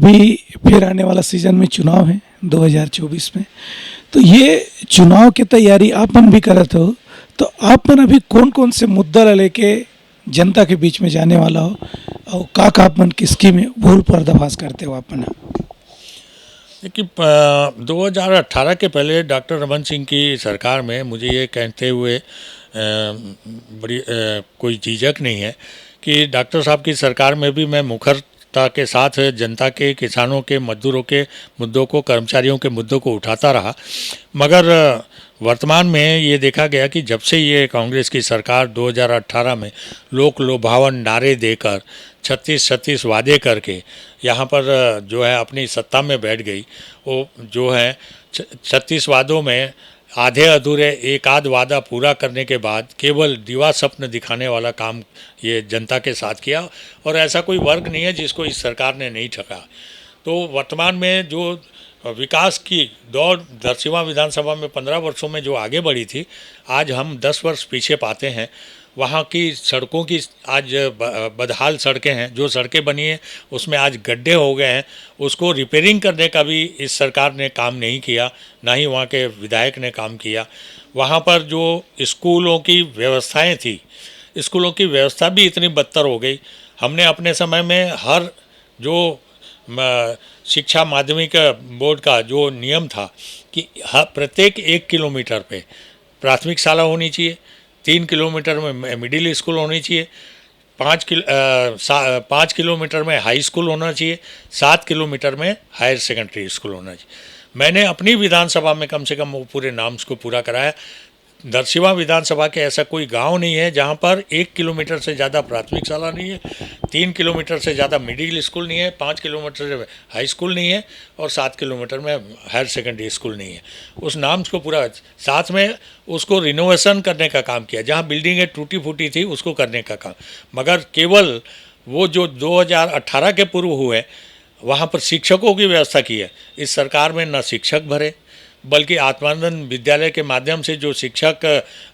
अभी फिर आने वाला सीजन में चुनाव है 2024 में, तो ये चुनाव की तैयारी आपन भी करत हो, तो आपन अभी कौन कौन से मुद्दा लेके जनता के बीच में जाने वाला हो और का आपन किसकी में भूल पर्दाफाश करते हो आपन? देखिए 2018 के पहले डॉक्टर रमन सिंह की सरकार में मुझे ये कहते हुए बड़ी कोई झिझक नहीं है कि डॉक्टर साहब की सरकार में भी मैं मुखरता के साथ जनता के, किसानों के, मजदूरों के मुद्दों को, कर्मचारियों के मुद्दों को उठाता रहा। मगर वर्तमान में ये देखा गया कि जब से ये कांग्रेस की सरकार 2018 में लोक लुभावन नारे देकर 36 वादे करके यहाँ पर जो है अपनी सत्ता में बैठ गई, वो जो है 36 वादों में आधे अधूरे एक आध वादा पूरा करने के बाद केवल दीवा स्वप्न दिखाने वाला काम ये जनता के साथ किया। और ऐसा कोई वर्ग नहीं है जिसको इस सरकार ने नहीं ठगा। तो वर्तमान में जो विकास की दौड़ दरसिवा विधानसभा में 15 वर्षों में जो आगे बढ़ी थी, आज हम 10 वर्ष पीछे पाते हैं। वहाँ की सड़कों की आज बदहाल सड़कें हैं, जो सड़कें बनी हैं उसमें आज गड्ढे हो गए हैं, उसको रिपेयरिंग करने का भी इस सरकार ने काम नहीं किया, ना ही वहाँ के विधायक ने काम किया। वहाँ पर जो स्कूलों की व्यवस्थाएं थी, स्कूलों की व्यवस्था भी इतनी बदतर हो गई। हमने अपने समय में हर जो शिक्षा माध्यमिक बोर्ड का जो नियम था कि प्रत्येक 1 किलोमीटर पे प्राथमिक शाला होनी चाहिए, 3 किलोमीटर में मिडिल स्कूल होनी चाहिए, 5 किलोमीटर में हाई स्कूल होना चाहिए, 7 किलोमीटर में हायर सेकेंडरी स्कूल होना चाहिए। मैंने अपनी विधानसभा में कम से कम वो पूरे नाम्स को पूरा कराया। दरसिवा विधानसभा के ऐसा कोई गांव नहीं है जहां पर 1 किलोमीटर से ज़्यादा प्राथमिक शाला नहीं है, 3 किलोमीटर से ज़्यादा मिडिल स्कूल नहीं है, 5 किलोमीटर से हाई स्कूल नहीं है और 7 किलोमीटर में हायर सेकेंडरी स्कूल नहीं है। उस नाम्स को पूरा, साथ में उसको रिनोवेशन करने का काम किया, जहाँ बिल्डिंगें टूटी फूटी थी उसको करने का काम। मगर केवल वो जो 2018 के पूर्व हुए, वहाँ पर शिक्षकों की व्यवस्था की है। इस सरकार में न शिक्षक भरे, बल्कि आत्मानंद विद्यालय के माध्यम से जो शिक्षक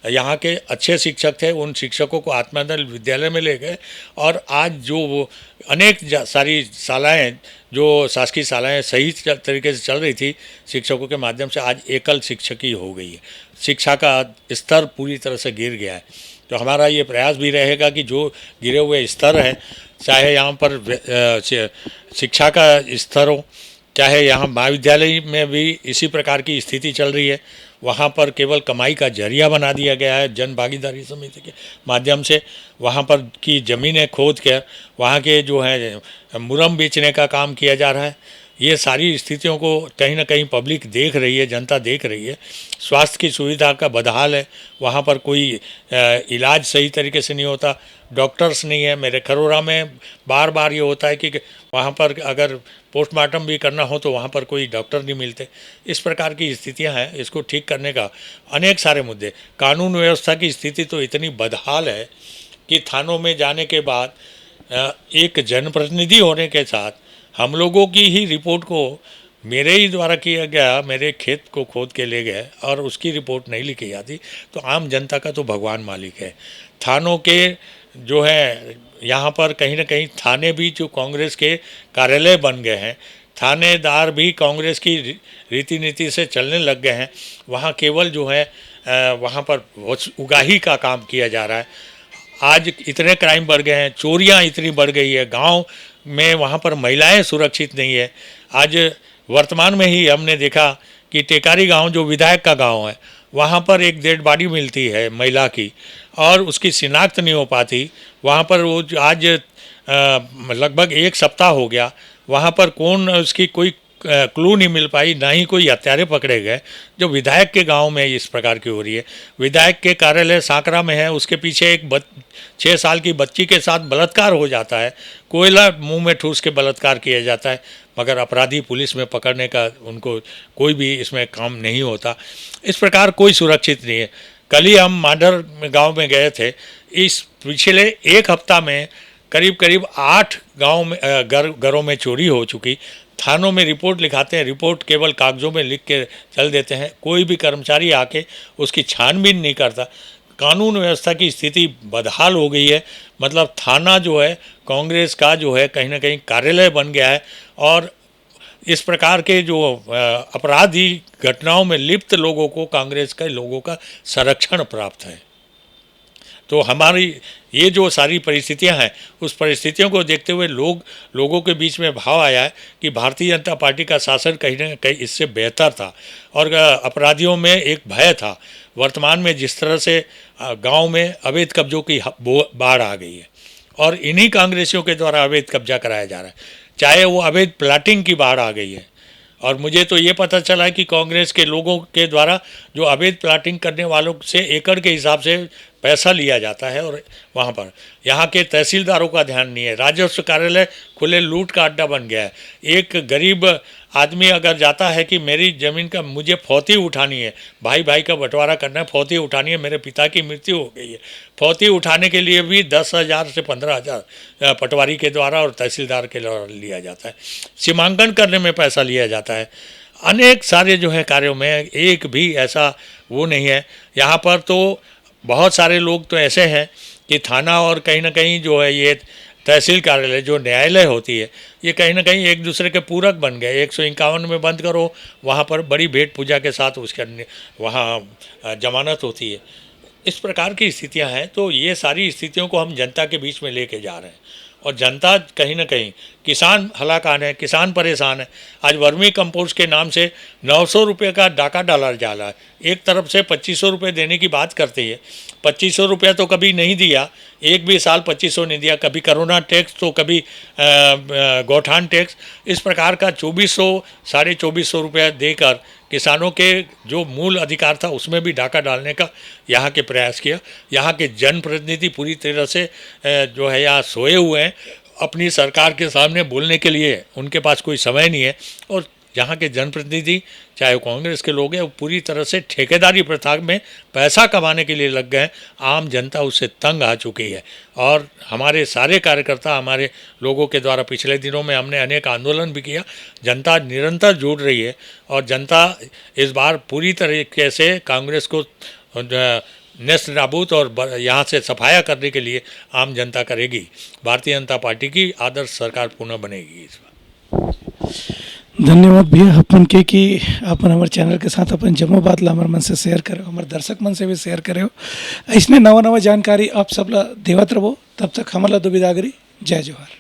यहाँ के अच्छे शिक्षक थे, उन शिक्षकों को आत्मानंद विद्यालय में ले गए। और आज जो वो अनेक सारी शालाएँ, जो शासकीय शालाएँ सही तरीके से चल रही थी शिक्षकों के माध्यम से, आज एकल शिक्षक ही हो गई है। शिक्षा का स्तर पूरी तरह से गिर गया है। तो हमारा ये प्रयास भी रहेगा कि जो गिरे हुए स्तर हैं, चाहे यहाँ पर शिक्षा का स्तर हो, चाहे यहाँ महाविद्यालय में भी इसी प्रकार की स्थिति चल रही है। वहाँ पर केवल कमाई का जरिया बना दिया गया है जन भागीदारी समिति के माध्यम से। वहाँ पर की ज़मीनें खोद कर वहाँ के जो है मुरम बेचने का काम किया जा रहा है। ये सारी स्थितियों को कहीं ना कहीं पब्लिक देख रही है, जनता देख रही है। स्वास्थ्य की सुविधा का बदहाल है, वहाँ पर कोई इलाज सही तरीके से नहीं होता, डॉक्टर्स नहीं है। मेरे खरोरा में बार बार ये होता है कि वहाँ पर अगर पोस्टमार्टम भी करना हो तो वहाँ पर कोई डॉक्टर नहीं मिलते। इस प्रकार की स्थितियाँ हैं। इसको ठीक करने का अनेक सारे मुद्दे, कानून व्यवस्था की स्थिति तो इतनी बदहाल है कि थानों में जाने के बाद एक जनप्रतिनिधि होने के साथ हम लोगों की ही रिपोर्ट को मेरे ही द्वारा किया गया, मेरे खेत को खोद के ले गए और उसकी रिपोर्ट नहीं लिखी जाती, तो आम जनता का तो भगवान मालिक है। थानों के जो है यहाँ पर कहीं ना कहीं थाने भी जो कांग्रेस के कार्यालय बन गए हैं, थानेदार भी कांग्रेस की रीति नीति से चलने लग गए हैं। वहाँ केवल जो है वहाँ पर उगाही का काम किया जा रहा है। आज इतने क्राइम बढ़ गए हैं, चोरियाँ इतनी बढ़ गई है, गांव में वहाँ पर महिलाएं सुरक्षित नहीं है। आज वर्तमान में ही हमने देखा कि टेकारी गांव जो विधायक का गांव है, वहाँ पर एक डेड बॉडी मिलती है महिला की और उसकी शिनाख्त नहीं हो पाती। वहाँ पर वो आज लगभग 1 सप्ताह हो गया, वहाँ पर कौन उसकी कोई क्लू नहीं मिल पाई, ना ही कोई हत्यारे पकड़े गए। जो विधायक के गांव में इस प्रकार की हो रही है। विधायक के कार्यालय सांकरा में है, उसके पीछे एक 6 साल की बच्ची के साथ बलात्कार हो जाता है, कोयला मुंह में ठूस के बलात्कार किया जाता है, मगर अपराधी पुलिस में पकड़ने का उनको कोई भी इसमें काम नहीं होता। इस प्रकार कोई सुरक्षित नहीं है। कल ही हम मांडर गाँव में गए थे। इस पिछले 1 हफ्ता में करीब 8 गाँव में घरों में चोरी हो चुकी। थानों में रिपोर्ट लिखाते हैं, रिपोर्ट केवल कागज़ों में लिख के चल देते हैं, कोई भी कर्मचारी आके उसकी छानबीन नहीं करता। कानून व्यवस्था की स्थिति बदहाल हो गई है। मतलब थाना जो है कांग्रेस का जो है कहीं ना कहीं कार्यालय बन गया है और इस प्रकार के जो अपराधी घटनाओं में लिप्त लोगों को, कांग्रेस के लोगों का संरक्षण प्राप्त है। तो हमारी ये जो सारी परिस्थितियां हैं, उस परिस्थितियों को देखते हुए लोगों के बीच में भाव आया है कि भारतीय जनता पार्टी का शासन कहीं ना कहीं इससे बेहतर था और अपराधियों में एक भय था। वर्तमान में जिस तरह से गांव में अवैध कब्जों की बाढ़ आ गई है और इन्हीं कांग्रेसियों के द्वारा अवैध कब्जा कराया जा रहा है, चाहे वो अवैध प्लाटिंग की बाढ़ आ गई है। और मुझे तो ये पता चला है कि कांग्रेस के लोगों के द्वारा जो अवैध प्लाटिंग करने वालों से एकड़ के हिसाब से पैसा लिया जाता है और वहाँ पर यहाँ के तहसीलदारों का ध्यान नहीं है। राजस्व कार्यालय खुले लूट का अड्डा बन गया है। एक गरीब आदमी अगर जाता है कि मेरी ज़मीन का मुझे फौती उठानी है, भाई भाई का बंटवारा करना है, फौती उठानी है, मेरे पिता की मृत्यु हो गई है, फौती उठाने के लिए भी 10,000 से 15,000 पटवारी के द्वारा और तहसीलदार के द्वारा लिया जाता है। सीमांकन करने में पैसा लिया जाता है। अनेक सारे जो है कार्यों में एक भी ऐसा वो नहीं है। यहाँ पर तो बहुत सारे लोग तो ऐसे हैं कि थाना और कहीं ना कहीं जो है ये तहसील कार्यालय जो न्यायालय होती है, ये कहीं ना कहीं एक दूसरे के पूरक बन गए। 151 में बंद करो, वहाँ पर बड़ी भेंट पूजा के साथ उसके वहाँ जमानत होती है। इस प्रकार की स्थितियाँ हैं। तो ये सारी स्थितियों को हम जनता के बीच में लेके जा रहे हैं और जनता कहीं ना कहीं, किसान हलाकान है, किसान परेशान है। आज वर्मी कंपोस्ट के नाम से 900 रुपये का डाका डाला जा रहा है। एक तरफ से 2500 रुपये देने की बात करते हैं, 2500 रुपया तो कभी नहीं दिया, एक भी साल 2500 नहीं दिया, कभी कोरोना टैक्स तो कभी गौठान टैक्स, इस प्रकार का 2400 साढ़े 2400 रुपया देकर किसानों के जो मूल अधिकार था उसमें भी डाका डालने का यहाँ के प्रयास किया। यहाँ के जनप्रतिनिधि पूरी तरह से जो है यहाँ सोए हुए हैं। अपनी सरकार के सामने बोलने के लिए उनके पास कोई समय नहीं है और यहाँ के जनप्रतिनिधि चाहे वो कांग्रेस के लोग हैं, वो पूरी तरह से ठेकेदारी प्रथा में पैसा कमाने के लिए लग गए हैं। आम जनता उससे तंग आ चुकी है और हमारे सारे कार्यकर्ता, हमारे लोगों के द्वारा पिछले दिनों में हमने अनेक आंदोलन भी किया। जनता निरंतर जुड़ रही है और जनता इस बार पूरी तरीके से कांग्रेस को नेस्त नाबूद और यहाँ से सफाया करने के लिए आम जनता करेगी। भारतीय जनता पार्टी की आदर्श सरकार पुनः बनेगी इस बार। धन्यवाद भैया अपन के कि अपन हमारे चैनल के साथ अपन जम्मू बात ला हमारे मन से शेयर करे, हमारे दर्शक मन से भी शेयर करे हो। इसमें नवा नवा जानकारी आप सब ला देवत रहो। तब तक हमारा दुविदागरी। जय जोहार।